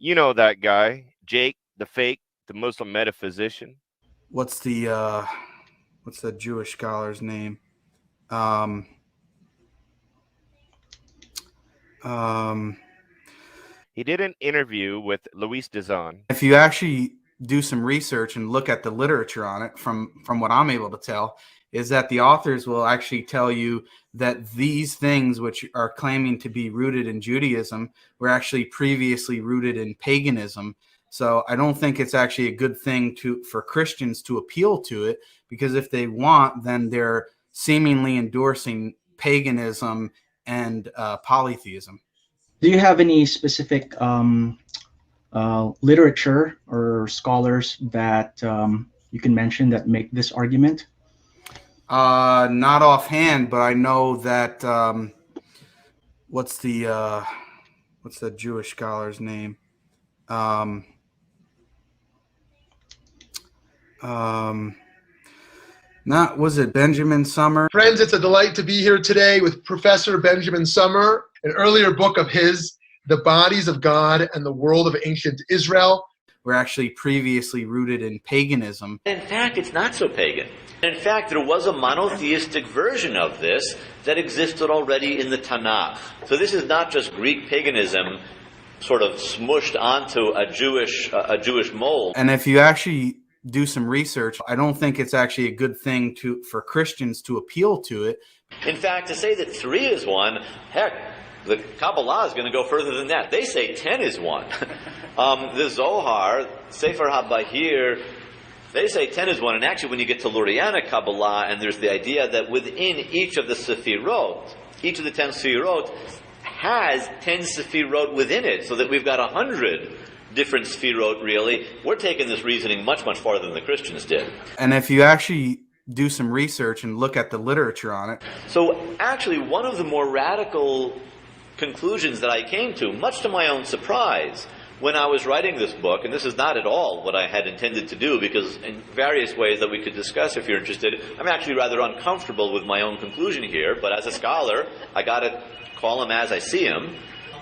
You know that guy, Jake, the fake, the Muslim metaphysician. What's the Jewish scholar's name? Um, um, He did an interview with Luis Dizon. if you actually do some research and look at the literature on it, from what I'm able to tell, is that the authors will actually tell you that these things, which are claiming to be rooted in Judaism, were actually previously rooted in paganism. So I don't think it's actually a good thing for Christians to appeal to it, because if they want, then they're seemingly endorsing paganism and polytheism. Do you have any specific literature or scholars that you can mention that make this argument? Not offhand, but I know that what's the Jewish scholar's name? Um, Not was it Benjamin Summer? Friends, it's a delight to be here today with Professor Benjamin Summer, an earlier book of his, The Bodies of God and the World of Ancient Israel. Were actually previously rooted in paganism. In fact, it's not so pagan. In fact, there was a monotheistic version of this that existed already in the Tanakh. So this is not just Greek paganism sort of smushed onto a Jewish mold. And if you actually do some research, I don't think it's actually a good thing for Christians to appeal to it. In fact, to say that 3 is 1, heck, the Kabbalah is going to go further than that. They say 10 is 1. The Zohar, Sefer HaBahir, they say 10 is 1. And actually, when you get to Luriana Kabbalah, and there's the idea that within each of the Sefirot, each of the 10 Sefirot has 10 Sefirot within it, so that we've got 100 different Sefirot, really. We're taking this reasoning much, much farther than the Christians did. And if you actually do some research and look at the literature on it. So actually, one of the more radical conclusions that I came to, much to my own surprise, when I was writing this book, and this is not at all what I had intended to do, because in various ways that we could discuss if you're interested, I'm actually rather uncomfortable with my own conclusion here, but as a scholar, I got to call him as I see him.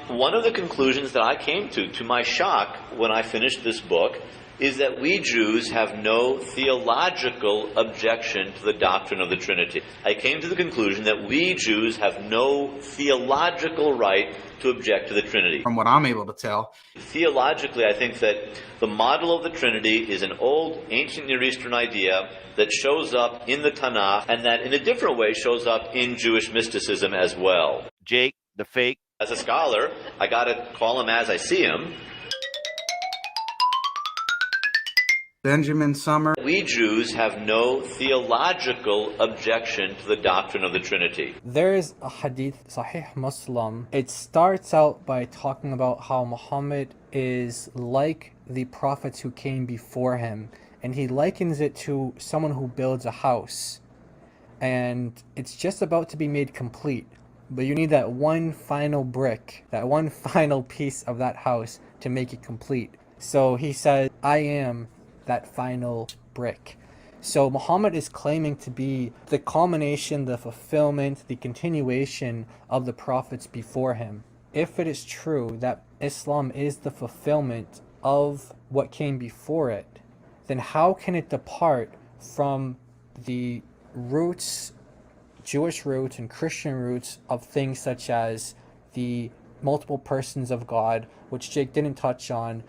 One of the conclusions that I came to my shock, when I finished this book, is that we Jews have no theological objection to the doctrine of the Trinity. I came to the conclusion that we Jews have no theological right to object to the Trinity. From what I'm able to tell. Theologically, I think that the model of the Trinity is an old, ancient Near Eastern idea that shows up in the Tanakh, and that in a different way shows up in Jewish mysticism as well. Jake, the fake. As a scholar, I got to call him as I see him. Benjamin Summer. We Jews have no theological objection to the doctrine of the Trinity. There is a hadith, Sahih Muslim. It starts out by talking about how Muhammad is like the prophets who came before him, and he likens it to someone who builds a house, and it's just about to be made complete, but you need that one final brick, that one final piece of that house to make it complete. So he said, I am that final brick. So Muhammad is claiming to be the culmination, the fulfillment, the continuation of the prophets before him. If it is true that Islam is the fulfillment of what came before it, then how can it depart from the roots, Jewish roots and Christian roots of things such as the multiple persons of God, which Jake didn't touch on,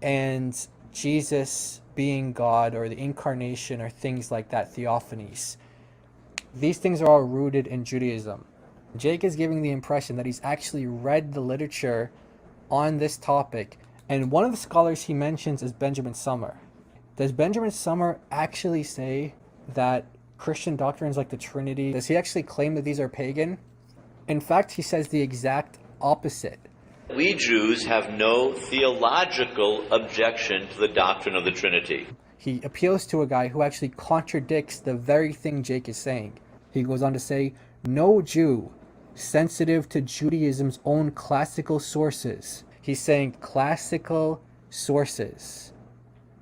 and Jesus being God, or the incarnation, or things like that, theophanies. These things are all rooted in Judaism. Jake is giving the impression that he's actually read the literature on this topic, and one of the scholars he mentions is Benjamin Summer. Does Benjamin Summer actually say that Christian doctrines like the Trinity, does he actually claim that these are pagan? In fact, he says the exact opposite. We Jews have no theological objection to the doctrine of the Trinity. He appeals to a guy who actually contradicts the very thing Jake is saying. He goes on to say, no Jew sensitive to Judaism's own classical sources. He's saying classical sources,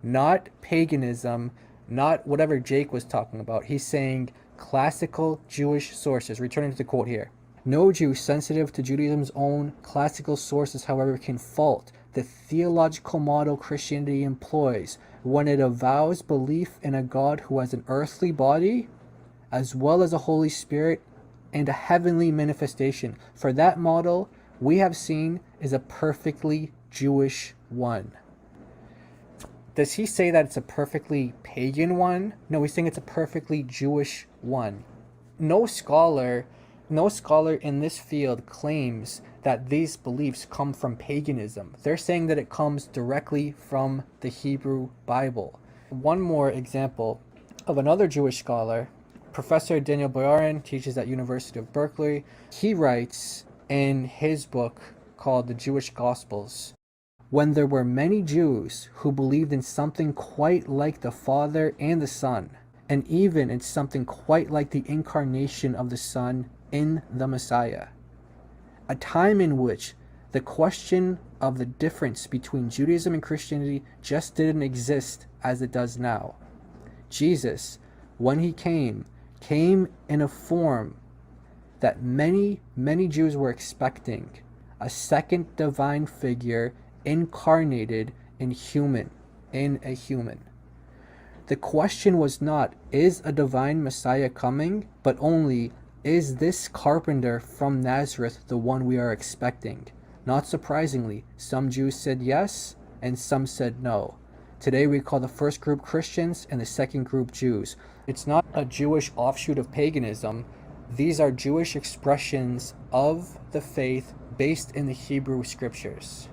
not paganism, not whatever Jake was talking about. He's saying classical Jewish sources. Returning to the quote here. No Jew sensitive to Judaism's own classical sources, however, can fault the theological model Christianity employs when it avows belief in a God who has an earthly body, as well as a Holy Spirit and a heavenly manifestation. For that model we have seen is a perfectly Jewish one. Does he say that it's a perfectly pagan one? No, he's saying it's a perfectly Jewish one. No scholar in this field claims that these beliefs come from paganism. They're saying that it comes directly from the Hebrew Bible. One more example of another Jewish scholar, Professor Daniel Boyarin, teaches at University of Berkeley. He writes in his book called The Jewish Gospels, when there were many Jews who believed in something quite like the Father and the Son, and even in something quite like the incarnation of the Son in the Messiah, a time in which the question of the difference between Judaism and Christianity just didn't exist as it does now. Jesus, when he came in a form that many Jews were expecting, a second divine figure incarnated in a human. The question was not, is a divine Messiah coming, but only, is this carpenter from Nazareth the one we are expecting? Not surprisingly, some Jews said yes, and some said no. Today we call the first group Christians and the second group Jews. It's not a Jewish offshoot of paganism. These are Jewish expressions of the faith based in the Hebrew scriptures.